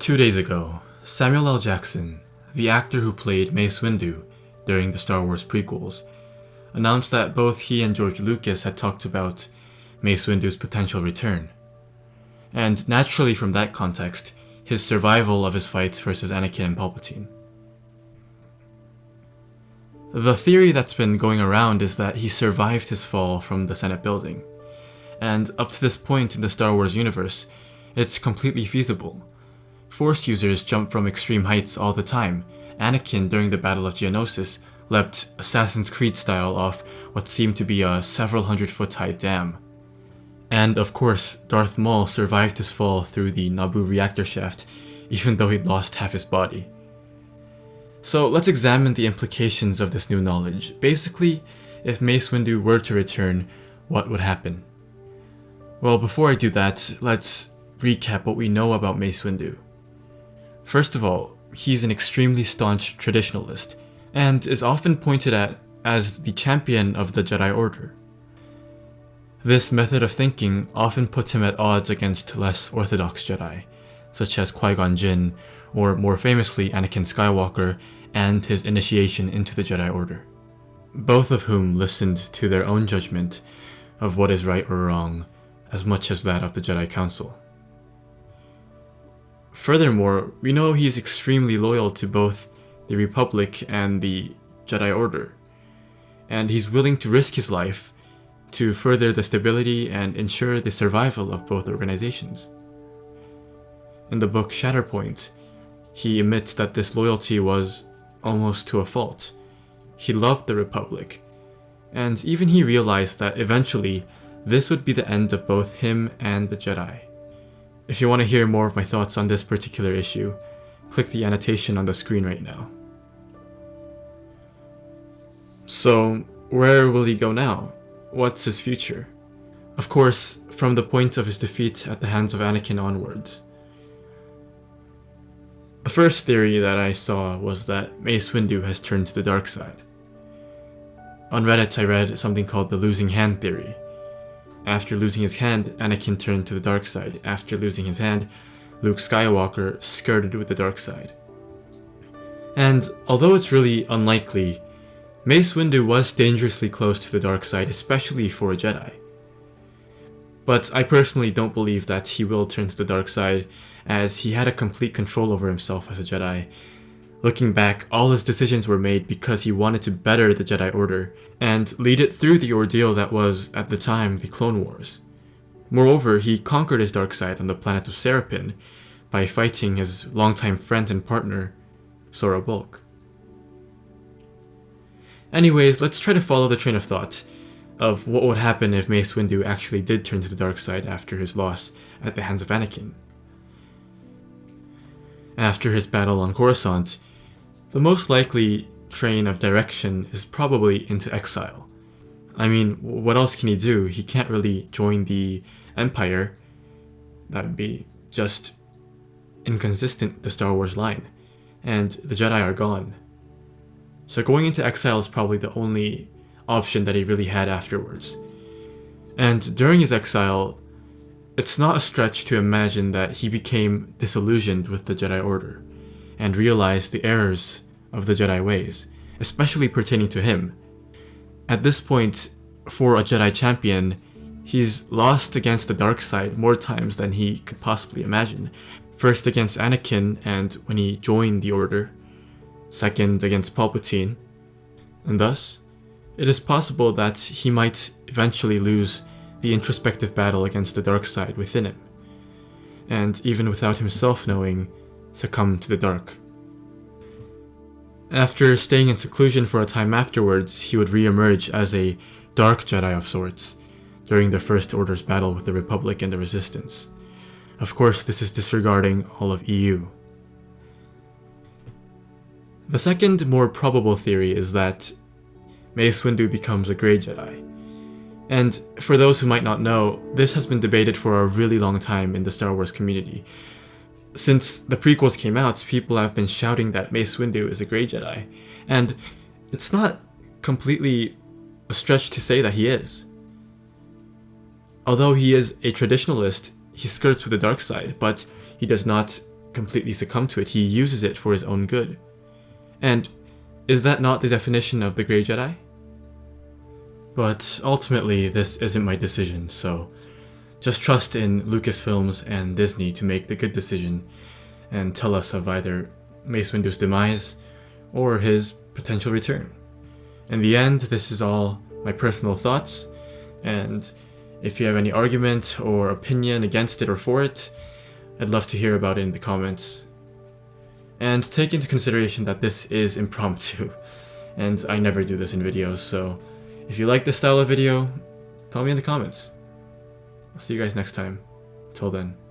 2 days ago, Samuel L. Jackson, the actor who played Mace Windu during the Star Wars prequels, announced that both he and George Lucas had talked about Mace Windu's potential return. And naturally from that context, his survival of his fight versus Anakin and Palpatine. The theory that's been going around is that he survived his fall from the Senate building. And up to this point in the Star Wars universe, it's completely feasible. Force users jump from extreme heights all the time. Anakin, during the Battle of Geonosis, leapt Assassin's Creed style off what seemed to be a several hundred-foot high dam. And of course, Darth Maul survived his fall through the Naboo reactor shaft, even though he'd lost half his body. So let's examine the implications of this new knowledge. Basically, if Mace Windu were to return, what would happen? Well, before I do that, let's recap what we know about Mace Windu. First of all, he's an extremely staunch traditionalist, and is often pointed at as the champion of the Jedi Order. This method of thinking often puts him at odds against less orthodox Jedi, such as Qui-Gon Jinn, or more famously Anakin Skywalker and his initiation into the Jedi Order, both of whom listened to their own judgment of what is right or wrong as much as that of the Jedi Council. Furthermore, we know he is extremely loyal to both the Republic and the Jedi Order, and he's willing to risk his life to further the stability and ensure the survival of both organizations. In the book Shatterpoint, he admits that this loyalty was almost to a fault. He loved the Republic, and even he realized that eventually this would be the end of both him and the Jedi. If you want to hear more of my thoughts on this particular issue, click the annotation on the screen right now. So, where will he go now? What's his future? Of course, from the point of his defeat at the hands of Anakin onwards. The first theory that I saw was that Mace Windu has turned to the dark side. On Reddit I read something called the losing hand theory. After losing his hand, Anakin turned to the dark side. After losing his hand, Luke Skywalker skirted with the dark side. And although it's really unlikely, Mace Windu was dangerously close to the dark side, especially for a Jedi. But I personally don't believe that he will turn to the dark side, as he had a complete control over himself as a Jedi. Looking back, all his decisions were made because he wanted to better the Jedi Order, and lead it through the ordeal that was, at the time, the Clone Wars. Moreover, he conquered his dark side on the planet of Serapin by fighting his longtime friend and partner, Sora Bulk. Anyways, let's try to follow the train of thought of what would happen if Mace Windu actually did turn to the dark side after his loss at the hands of Anakin. After his battle on Coruscant, the most likely train of direction is probably into exile. I mean, what else can he do? He can't really join the Empire. That would be just inconsistent with the Star Wars line, and the Jedi are gone. So going into exile is probably the only option that he really had afterwards. And during his exile, it's not a stretch to imagine that he became disillusioned with the Jedi Order, and realized the errors of the Jedi ways, especially pertaining to him. At this point, for a Jedi champion, he's lost against the dark side more times than he could possibly imagine. First against Anakin, and when he joined the Order. Second against Palpatine, and thus, it is possible that he might eventually lose the introspective battle against the dark side within him, and even without himself knowing, succumb to the dark. After staying in seclusion for a time afterwards, he would re-emerge as a dark Jedi of sorts, during the First Order's battle with the Republic and the Resistance. Of course, this is disregarding all of EU. The second, more probable theory is that Mace Windu becomes a Grey Jedi. And for those who might not know, this has been debated for a really long time in the Star Wars community. Since the prequels came out, people have been shouting that Mace Windu is a Grey Jedi, and it's not completely a stretch to say that he is. Although he is a traditionalist, he skirts with the dark side, but he does not completely succumb to it. He uses it for his own good. And is that not the definition of the Grey Jedi? But ultimately, this isn't my decision, so just trust in Lucasfilms and Disney to make the good decision and tell us of either Mace Windu's demise or his potential return. In the end, this is all my personal thoughts, and if you have any argument or opinion against it or for it, I'd love to hear about it in the comments. And take into consideration that this is impromptu, and I never do this in videos, so if you like this style of video, tell me in the comments. I'll see you guys next time. Till then.